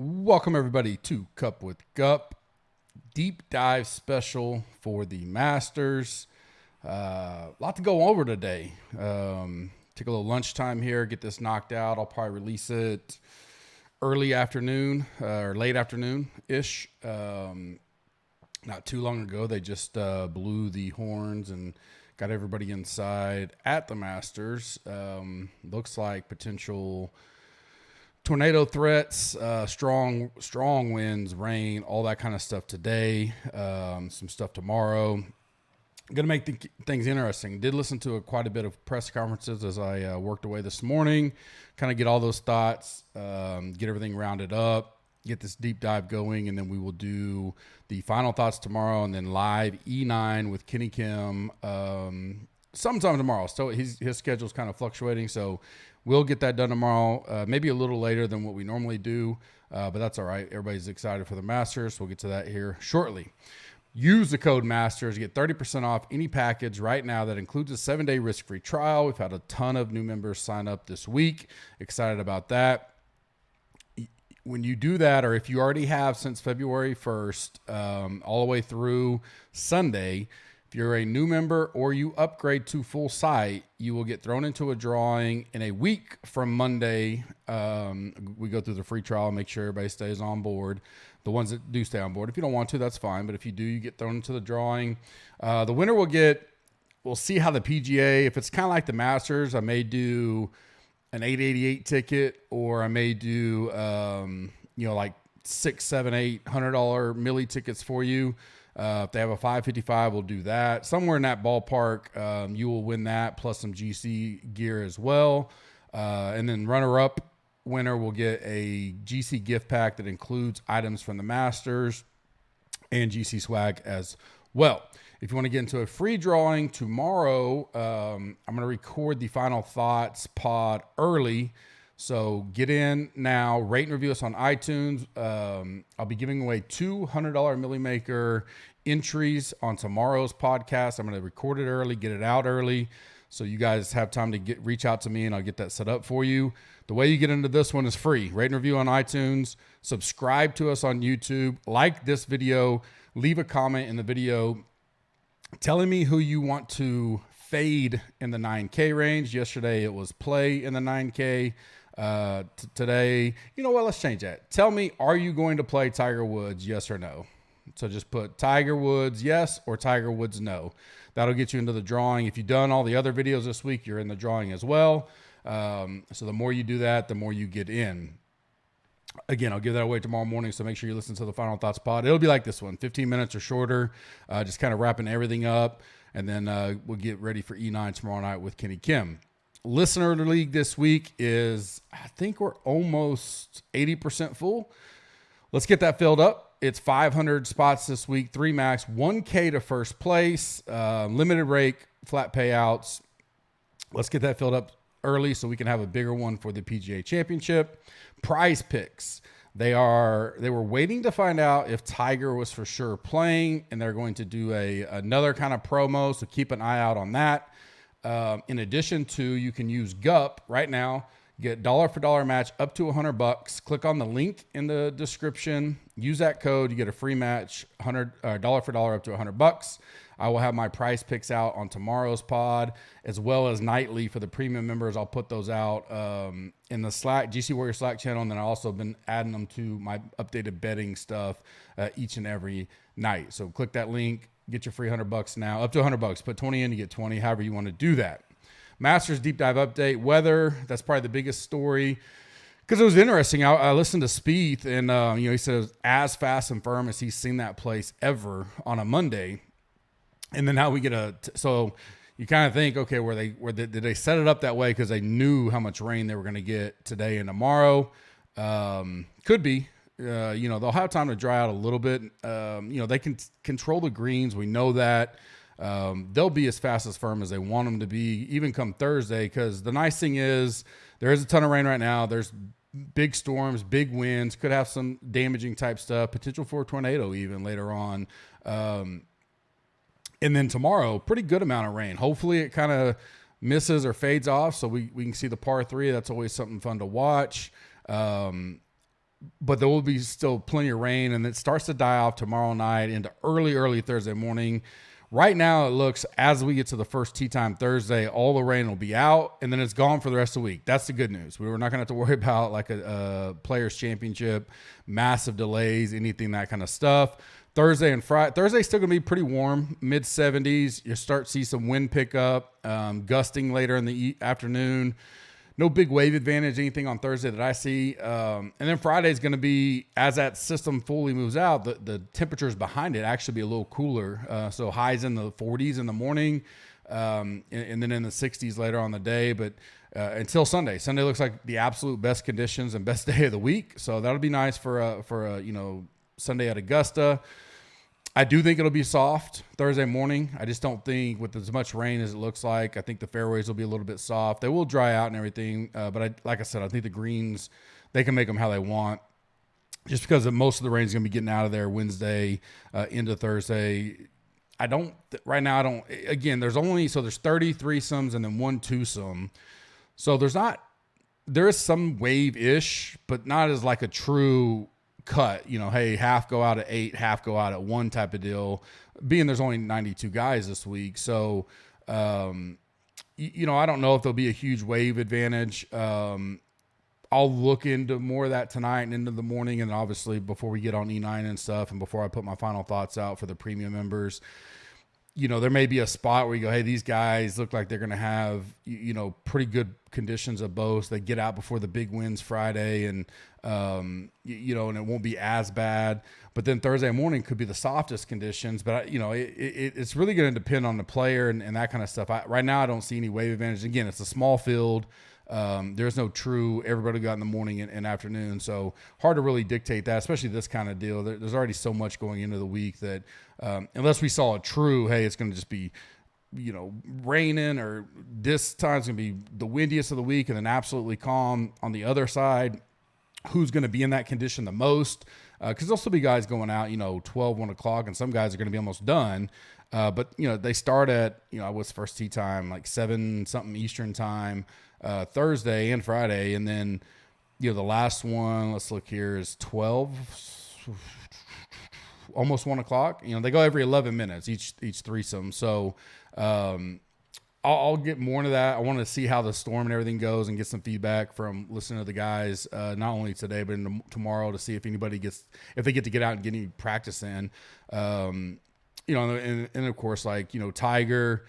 Welcome everybody to Cup with Gup, deep dive special for the Masters. A lot to go over today. Take a little lunchtime here, get this knocked out. I'll probably release it early afternoon or late afternoon-ish. Not too long ago, they just blew the horns and got everybody inside at the Masters. Looks like potential tornado threats, strong winds, rain, all that kind of stuff today. Some stuff tomorrow. Going to make things interesting. Did listen to quite a bit of press conferences as I worked away this morning. Kind of get all those thoughts, get everything rounded up, get this deep dive going, and then we will do the final thoughts tomorrow, and then live E9 with Kenny Kim sometime tomorrow. So his schedule is kind of fluctuating, so we'll get that done tomorrow, maybe a little later than what we normally do, but that's all right. Everybody's excited for the Masters. We'll get to that here shortly. Use the code MASTERS. Get 30% off any package right now that includes a 7-day risk-free trial. We've had a ton of new members sign up this week. Excited about that. When you do that, or if you already have since February 1st, all the way through Sunday, if you're a new member or you upgrade to full site, you will get thrown into a drawing in a week from Monday. We go through the free trial, make sure everybody stays on board. The ones that do stay on board. If you don't want to, that's fine. But if you do, you get thrown into the drawing. The winner we'll see how the PGA, if it's kind of like the Masters, I may do an 888 ticket, or I may do, like $600, $700, $800 milli tickets for you. If they have a 555, we'll do that. Somewhere in that ballpark, you will win that, plus some GC gear as well. And then runner-up winner will get a GC gift pack that includes items from the Masters and GC swag as well. If you want to get into a free drawing tomorrow, I'm going to record the final thoughts pod early. So get in now, rate and review us on iTunes. I'll be giving away $200 Millie Maker entries on tomorrow's podcast. I'm going to record it early, get it out early, so you guys have time to reach out to me, and I'll get that set up for you. The way you get into this one is free. Rate and review on iTunes. Subscribe to us on YouTube. Like this video. Leave a comment in the video telling me who you want to fade in the 9K range. Yesterday it was play in the 9K. Today, you know what? Let's change that. Tell me, are you going to play Tiger Woods, yes or no? So just put Tiger Woods yes or Tiger Woods no. That'll get you into the drawing. If you've done all the other videos this week, you're in the drawing as well. So the more you do that, the more you get in. Again, I'll give that away tomorrow morning, so make sure you listen to the Final Thoughts pod. It'll be like this one, 15 minutes or shorter, just kind of wrapping everything up, and then we'll get ready for E9 tomorrow night with Kenny Kim. Listener League this week is, I think we're almost 80% full. Let's get that filled up. It's 500 spots this week, 3 max, 1K to first place, limited rake, flat payouts. Let's get that filled up early so we can have a bigger one for the PGA Championship. Prize picks. They were waiting to find out if Tiger was for sure playing, and they're going to do another kind of promo, so keep an eye out on that. In addition to, you can use Gup right now, get dollar for dollar match up to $100. Click on the link in the description, use that code, you get a free match, dollar for dollar up to $100. I will have my prize picks out on tomorrow's pod, as well as nightly for the premium members. I'll put those out in the Slack, GC Warrior Slack channel, and then I've also been adding them to my updated betting stuff each and every night. So click that link, get your free $100 now, up to $100. Put 20 in, you get 20, however you want to do that. Masters deep dive update, weather, that's probably the biggest story, because it was interesting. I listened to Spieth, and he says as fast and firm as he's seen that place ever on a Monday. And then now we get so you kind of think, okay, did they set it up that way because they knew how much rain they were going to get today and tomorrow? Could be. They'll have time to dry out a little bit. They can control the greens. We know that. They'll be as fast as firm as they want them to be, even come Thursday, because the nice thing is there is a ton of rain right now. There's big storms, big winds, could have some damaging type stuff, potential for a tornado even later on. And then tomorrow, pretty good amount of rain. Hopefully it kind of misses or fades off so we can see the par 3. That's always something fun to watch. but there will be still plenty of rain, and it starts to die off tomorrow night into early Thursday morning. Right now, it looks, as we get to the first tee time Thursday, all the rain will be out, and then it's gone for the rest of the week. That's the good news. We're not going to have to worry about like a Players' Championship, massive delays, anything, that kind of stuff. Thursday and Friday. Thursday's still going to be pretty warm, mid-70s. You start to see some wind pickup, gusting later in the afternoon. No big wave advantage, anything on Thursday that I see. And then Friday is going to be, as that system fully moves out, the temperatures behind it actually be a little cooler. So highs in the 40s in the morning, and then in the 60s later on the day. But until Sunday. Sunday looks like the absolute best conditions and best day of the week. So that'll be nice for a Sunday at Augusta. I do think it'll be soft Thursday morning. I just don't think with as much rain as it looks like. I think the fairways will be a little bit soft. They will dry out and everything, but like I said, I think the greens, they can make them how they want. Just because most of the rain is going to be getting out of there Wednesday into Thursday. Right now, again, there's 30 threesomes and then 1 twosome. So there is some wave-ish, but not as like a true cut, hey, half go out at 8, half go out at 1 type of deal, being there's only 92 guys this week. So, I don't know if there'll be a huge wave advantage. I'll look into more of that tonight and into the morning. And obviously before we get on E9 and stuff, and before I put my final thoughts out for the premium members, there may be a spot where you go, hey, these guys look like they're going to have, pretty good conditions of both. They get out before the big wins Friday and, and it won't be as bad. But then Thursday morning could be the softest conditions. But, it's really going to depend on the player and that kind of stuff. Right now, I don't see any wave advantage. Again, it's a small field. There's no true everybody go out in the morning and afternoon. So hard to really dictate that, especially this kind of deal. There's already so much going into the week that unless we saw a true, hey, it's going to just be, raining, or this time's going to be the windiest of the week and then absolutely calm on the other side. Who's going to be in that condition the most? Because there'll still be guys going out, 12, 1 o'clock, and some guys are going to be almost done. But they start at, what's first tee time, like 7 something Eastern time, Thursday and Friday. And then, the last one, let's look here, is 12, almost 1 o'clock. They go every 11 minutes, each threesome. So, I'll get more into that. I want to see how the storm and everything goes and get some feedback from listening to the guys, not only today, but tomorrow, to see if if they get to get out and get any practice in. And of course, Tiger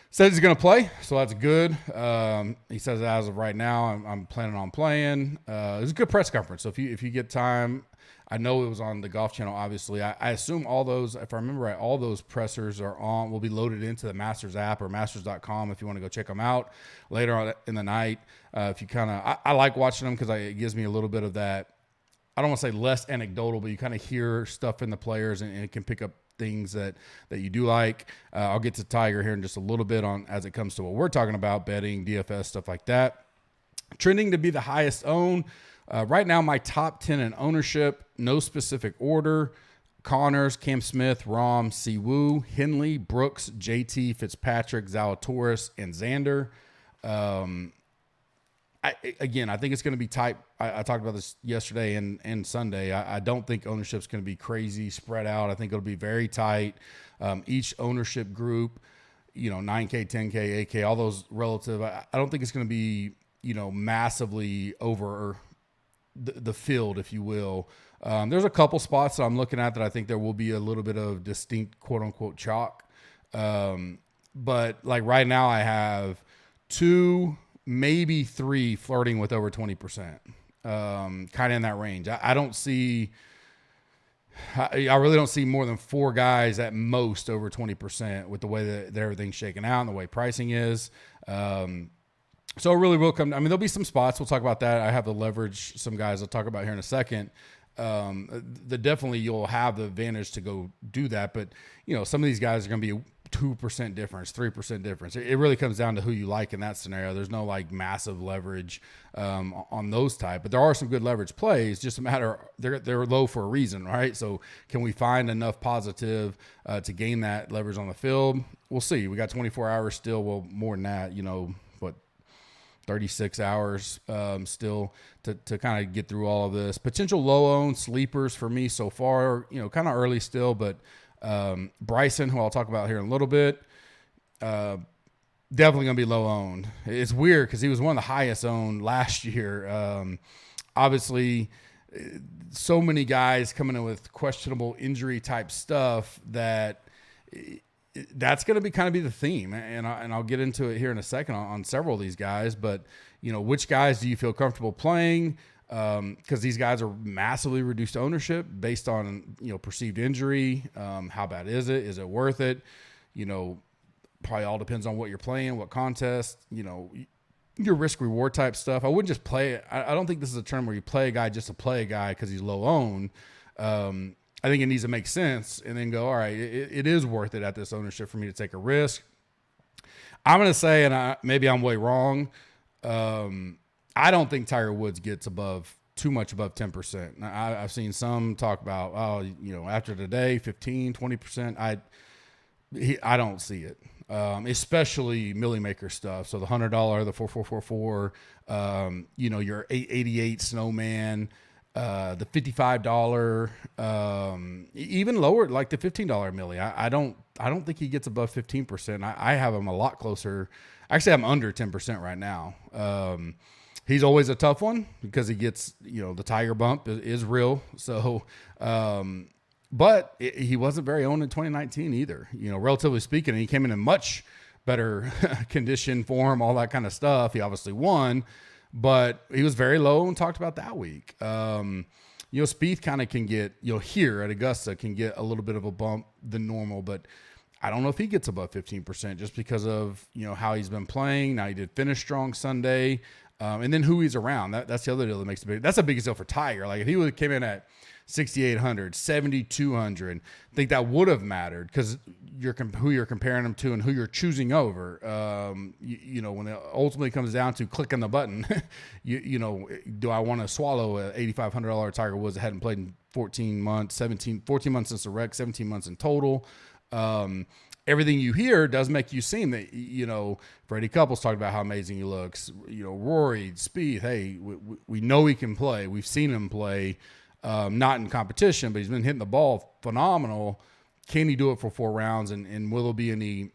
says he's going to play, so that's good. He says as of right now, I'm planning on playing. It was a good press conference. So if you get time, I know it was on the Golf Channel, obviously. I assume all those, if I remember right, all those pressers will be loaded into the Masters app or masters.com if you want to go check them out later on in the night. If you I like watching them because it gives me a little bit of that, I don't want to say less anecdotal, but you kind of hear stuff in the players and it can pick up things that you do like. I'll get to Tiger here in just a little bit as it comes to what we're talking about, betting, DFS, stuff like that. Trending to be the highest owned. Right now, my top 10 in ownership, no specific order: Connors, Cam Smith, Rahm, Siwoo, Henley, Brooks, JT, Fitzpatrick, Zalatoris, and Xander. I think it's going to be tight. I talked about this yesterday and Sunday. I don't think ownership's going to be crazy spread out. I think it'll be very tight. Each ownership group, 9K, 10K, 8K, all those relative. I don't think it's going to be, massively over the field, if you will. There's a couple spots that I'm looking at that I think there will be a little bit of distinct quote unquote chalk. But like right now I have 2, maybe 3 flirting with over 20%. Kind of in that range. I really don't see more than 4 guys at most over 20% with the way that everything's shaking out and the way pricing is. So it really will come. There'll be some spots. We'll talk about that. I have to leverage some guys I'll talk about here in a second. Definitely you'll have the advantage to go do that. But, some of these guys are going to be 2% difference, 3% difference. It really comes down to who you like in that scenario. There's no massive leverage on those type, but there are some good leverage plays. Just a matter, they're low for a reason, right? So can we find enough positive to gain that leverage on the field? We'll see. We got 24 hours still. Well, more than that, 36 hours still to kind of get through all of this. Potential low-owned sleepers for me so far, kind of early still, but Bryson, who I'll talk about here in a little bit, definitely going to be low-owned. It's weird because he was one of the highest owned last year. Obviously, so many guys coming in with questionable injury type stuff that's going to be kind of be the theme. And I'll get into it here in a second on several of these guys, but which guys do you feel comfortable playing? Cause these guys are massively reduced ownership based on, perceived injury. How bad is it? Is it worth it? Probably all depends on what you're playing, what contest, your risk reward type stuff. I wouldn't just play it. I don't think this is a term where you play a guy just to play a guy because he's low owned. I think it needs to make sense and then go, all right, it is worth it at this ownership for me to take a risk. I'm going to say, and maybe I'm way wrong. I don't think Tiger Woods gets too much above 10%. I've seen some talk about, after today, 15, 20%. I don't see it. Especially Millie Maker stuff. So the $100, the 4444, your 888 Snowman, the $55, even lower, like the $15 Millie. I don't think he gets above 15%. I have him a lot closer. Actually, I'm under 10% right now. He's always a tough one because he gets, the Tiger bump is real. So, but he wasn't very owned in 2019 either, relatively speaking. And he came in much better condition, form, all that kind of stuff. He obviously won, but he was very low and talked about that week. Spieth kind of can get, here at Augusta can get a little bit of a bump than normal, but I don't know if he gets above 15% just because of, how he's been playing. Now he did finish strong Sunday. And then who he's around. That's the other deal that makes it big. That's the biggest deal for Tiger. Like if he would came in at 6,800, 7,200, I think that would have mattered because who you're comparing him to and who you're choosing over. When it ultimately comes down to clicking the button, do I want to swallow a $8,500 Tiger Woods that hadn't played in 14 months since the wreck, 17 months in total. Everything you hear does make you seem that, Freddie Couples talked about how amazing he looks. Rory, Spieth, hey, we know he can play. We've seen him play, not in competition, but he's been hitting the ball phenomenal. Can he do it for 4 rounds? And will there be any,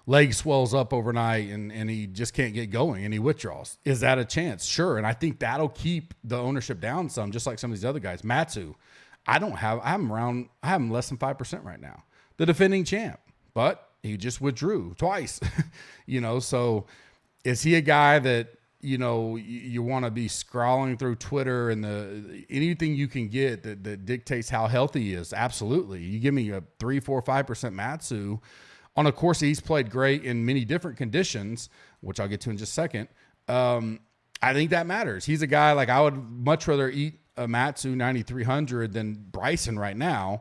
leg swells up overnight and he just can't get going and he withdraws? Is that a chance? Sure. And I think that'll keep the ownership down some, just like some of these other guys. Matsu, I have him less than 5% right now. The defending champ, but he just withdrew twice, so is he a guy that, you want to be scrolling through Twitter and anything you can get that dictates how healthy he is? Absolutely. You give me a 3, 4, 5% Matsu on a course he's played great in many different conditions, which I'll get to in just a second. I think that matters. He's a guy like I would much rather eat a Matsu 9,300 than Bryson right now.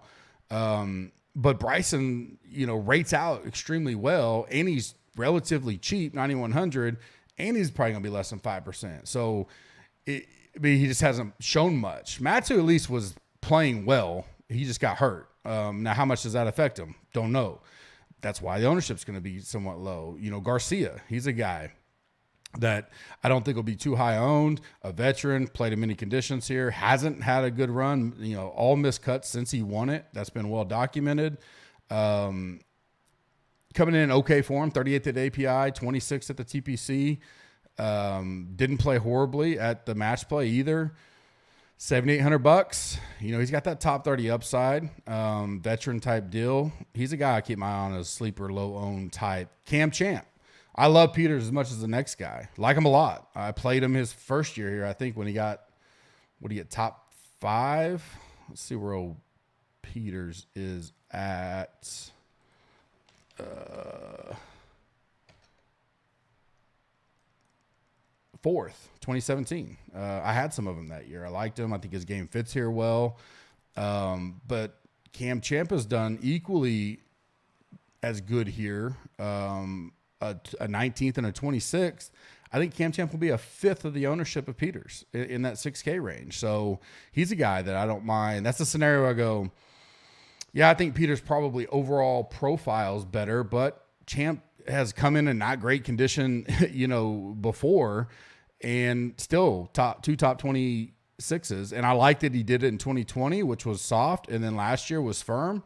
But Bryson, rates out extremely well, and he's relatively cheap, 9,100, and he's probably going to be less than 5%. So he just hasn't shown much. Matsu at least was playing well. He just got hurt. Now, how much does that affect him? Don't know. That's why the ownership's going to be somewhat low. Garcia, he's a guy that I don't think will be too high owned, a veteran, played in many conditions here, hasn't had a good run, all missed cuts since he won it. That's been well documented. Coming in okay form, 38th at API, 26th at the TPC. Didn't play horribly at the match play either. $7,800. He's got that top 30 upside, veteran type deal. He's a guy I keep my eye on as sleeper, low owned type. Cam Champ. I love Peters as much as the next guy. Like him a lot. I played him his first year here, I think, when he got, top 5? Let's see where old Peters is at. Fourth, 2017. I had some of him that year. I liked him. I think his game fits here well. But Cam Champa's done equally as good here. A 19th and a 26th. I think Cam Champ will be a 5th of the ownership of Peters in that 6K range. So he's a guy that I don't mind. That's the scenario where I go, yeah, I think Peters probably overall profiles better, but Champ has come in not great condition, before, and still top 26s. And I liked that he did it in 2020, which was soft, and then last year was firm.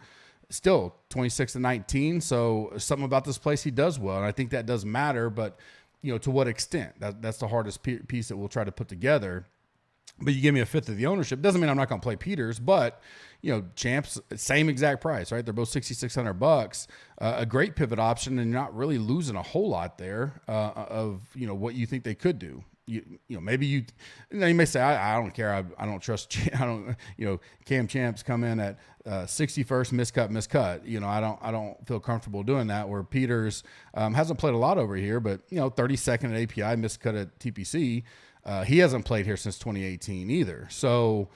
Still 26-19. So something about this place he does well, and I think that does matter. But to what extent? That's the hardest piece that we'll try to put together. But you give me a fifth of the ownership. Doesn't mean I'm not going to play Peters, but Champs, same exact price, right? They're both $6,600. A great pivot option, and you're not really losing a whole lot there of what you think they could do. Maybe you may say, I don't care. I don't trust. I don't. Cam Champs come in at 61st, miscut. I don't feel comfortable doing that. Where Peters hasn't played a lot over here, but 32nd at API, miscut at TPC. He hasn't played here since 2018 either. So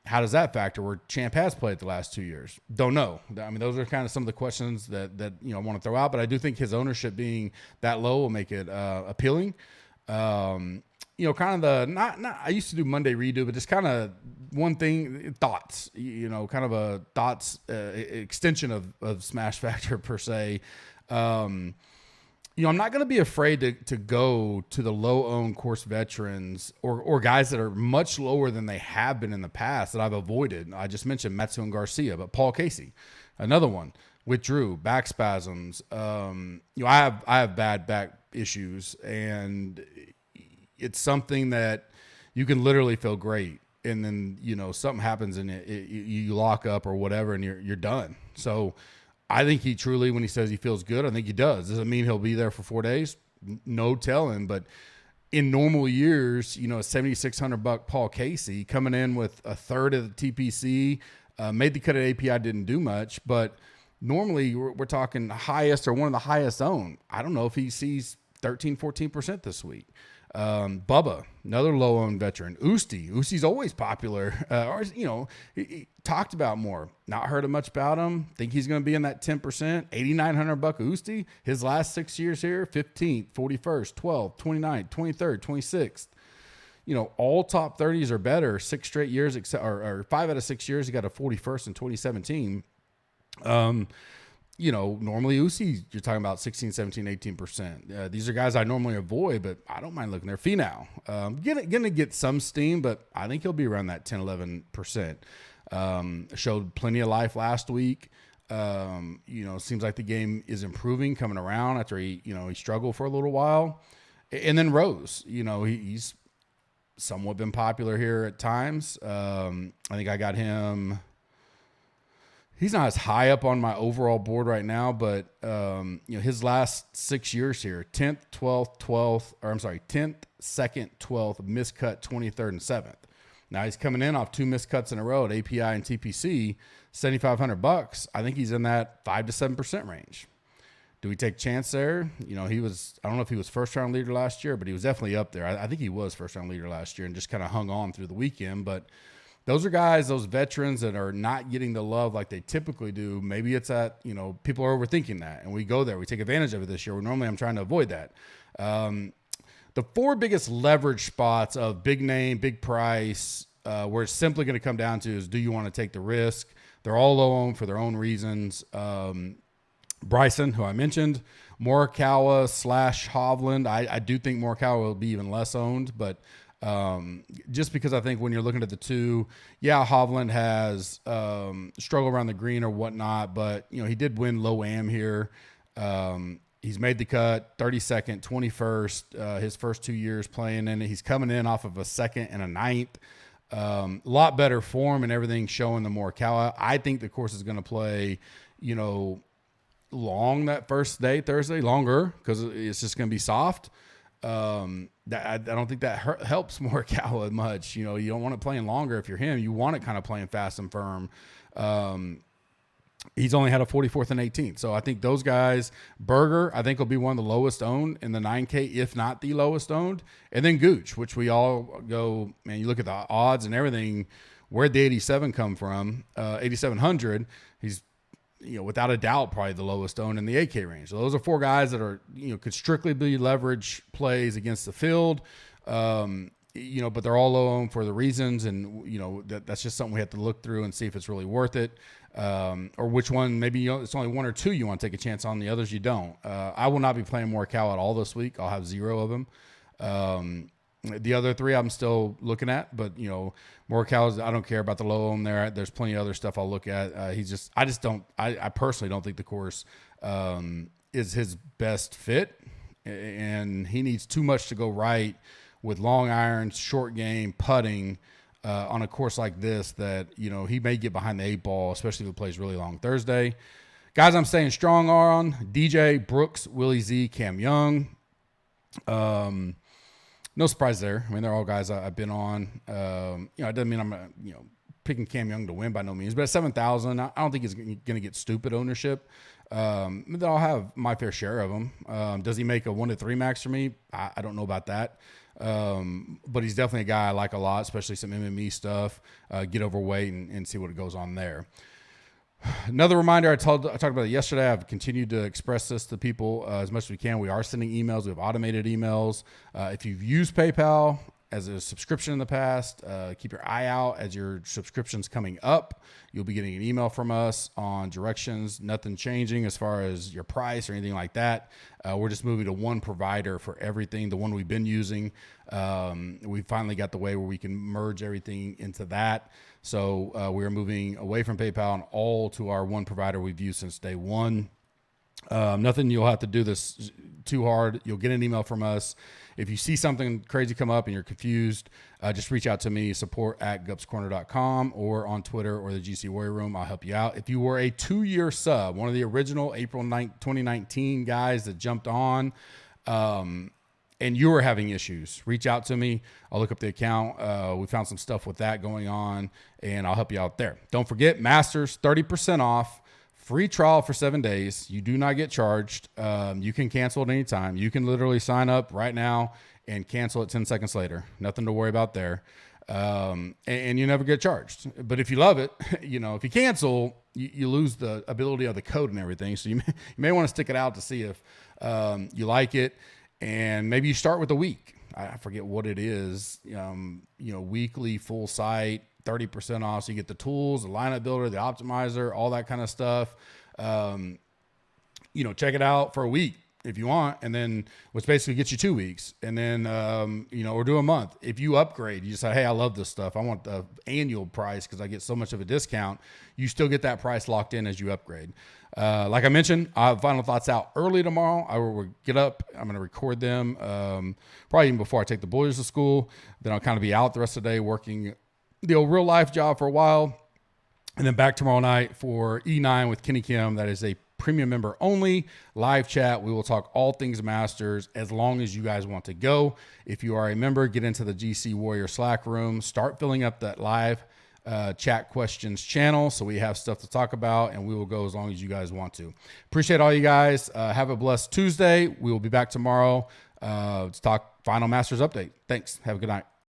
how does that factor where Champ has played the last 2 years? Don't know. I mean, those are kind of some of the questions that I want to throw out, but I do think his ownership being that low will make it appealing. Kind of the, not, I used to do Monday redo, but just kind of one thing, thoughts, kind of a thoughts extension of Smash Factor per se. I'm not going to be afraid to go to the low-owned course veterans or guys that are much lower than they have been in the past that I've avoided. I just mentioned Matsu and Garcia, but Paul Casey, another one, withdrew, back spasms. I have bad back issues, and it's something that you can literally feel great, and then something happens and you lock up or whatever, and you're done. So I think he truly, when he says he feels good, I think he does. Does it mean he'll be there for 4 days? No telling. But in normal years, a $7,600 Paul Casey coming in with a third of the TPC, made the cut at API, didn't do much, but normally we're talking highest or one of the highest owned. I don't know if he sees 13-14% this week. Bubba, another low-owned veteran. Usti's always popular. He talked about more. Not heard much about him. Think he's going to be in that 10%. $8,900 Usti. His last 6 years here: 15th, 41st, 12th, 29th, 23rd, 26th. All top 30s or better. 6 straight years, or 5 out of 6 years. He got a 41st in 2017. Normally Uzi, you're talking about 16, 17, 18%. These are guys I normally avoid, but I don't mind looking there. Finau, going to get some steam, but I think he'll be around that 10, 11%. Showed plenty of life last week. Seems like the game is improving, coming around after he struggled for a little while. And then Rose, he's somewhat been popular here at times. I think I got him. He's not as high up on my overall board right now, but his last 6 years here: 10th, 12th, 10th, 2nd, 12th, miscut 23rd and 7th. Now he's coming in off 2 miscuts in a row at API and TPC, $7,500. I think he's in that 5 to 7% range. Do we take a chance there? He was, I don't know if he was first round leader last year, but he was definitely up there. I think he was first round leader last year and just kind of hung on through the weekend. But those are guys, those veterans that are not getting the love like they typically do. Maybe it's that, people are overthinking that, and we go there. We take advantage of it this year. Where normally I'm trying to avoid that. The 4 biggest leverage spots of big name, big price, where it's simply going to come down to is, do you want to take the risk? They're all low owned for their own reasons. Bryson, who I mentioned, Morikawa / Hovland. I do think Morikawa will be even less owned, but just because I think when you're looking at the two, Hovland has struggled around the green or whatnot, but he did win low am here. He's made the cut, 32nd, 21st, his first 2 years playing in it. He's coming in off of a 2nd and a 9th. A lot better form and everything showing the Morikawa. I think the course is going to play, long that first day, Thursday, longer, because it's just going to be soft. I don't think that helps Morikawa much. You don't want it playing longer if you're him. You want it kind of playing fast and firm. He's only had a 44th and 18th. So I think those guys, Berger, I think will be one of the lowest owned in the 9K, if not the lowest owned. And then Gooch, which we all go, man, you look at the odds and everything, where'd the 87 come from? 8,700. He's, without a doubt, probably the lowest owned in the 8K range. So those are 4 guys that are, could strictly be leverage plays against the field. but they're all low owned for the reasons, and that's just something we have to look through and see if it's really worth it, or which one. Maybe it's only one or two you want to take a chance on, the others you don't. I will not be playing Morikawa at all this week. I'll have 0 of them. The other 3 I'm still looking at, but Morikawa's, I don't care about the low own there. There's plenty of other stuff I'll look at. I personally don't think the course is his best fit, and he needs too much to go right with long irons, short game, putting on a course like this that, he may get behind the 8 ball, especially if he plays really long Thursday. Guys I'm staying strong on: DJ, Brooks, Willie Z, Cam Young. No surprise there. I mean, they're all guys I've been on. It doesn't mean I'm picking Cam Young to win by no means, but at 7,000, I don't think it's going to get stupid ownership. I'll have my fair share of them. Does he make a 1 to 3 max for me? I don't know about that. But he's definitely a guy I like a lot, especially some MME stuff. Get overweight and see what goes on there. Another reminder, I talked about it yesterday. I've continued to express this to people as much as we can. We are sending emails. We have automated emails. If you've used PayPal as a subscription in the past, keep your eye out as your subscription's coming up. You'll be getting an email from us on directions. Nothing changing as far as your price or anything like that. We're just moving to one provider for everything, the one we've been using. We finally got the way where we can merge everything into that. So we're moving away from PayPal and all to our one provider we've used since day one. Nothing you'll have to do this too hard. You'll get an email from us. If you see something crazy come up and you're confused, just reach out to me, support@gupscorner.com, or on Twitter or the GC Warrior Room. I'll help you out. If you were a 2-year sub, one of the original April 2019 guys that jumped on, and you were having issues, reach out to me. I'll look up the account. We found some stuff with that going on, and I'll help you out there. Don't forget, Masters, 30% off. Free trial for 7 days. You do not get charged. You can cancel at any time. You can literally sign up right now and cancel it 10 seconds later. Nothing to worry about there. And you never get charged. But if you love it, if you cancel, you lose the ability of the code and everything. So you may want to stick it out to see if you like it. And maybe you start with a week. I forget what it is. Weekly full site. 30% off, so you get the tools, the lineup builder, the optimizer, all that kind of stuff. Check it out for a week if you want, and then which basically gets you 2 weeks, and then or do a month. If you upgrade, you say, hey, I love this stuff, I want the annual price because I get so much of a discount. You still get that price locked in as you upgrade. Like I mentioned, I have final thoughts out early tomorrow. I will get up. I'm going to record them probably even before I take the boys to school. Then I'll kind of be out the rest of the day working the old real life job for a while, and then back tomorrow night for E9 with Kenny Kim. That is a premium member only live chat. We will talk all things Masters as long as you guys want to go. If you are a member, get into the GC Warrior Slack room, start filling up that live chat questions channel so we have stuff to talk about, and we will go as long as you guys want to. Appreciate all you guys. Have a blessed Tuesday. We will be back tomorrow to talk final Masters update. Thanks. Have a good night.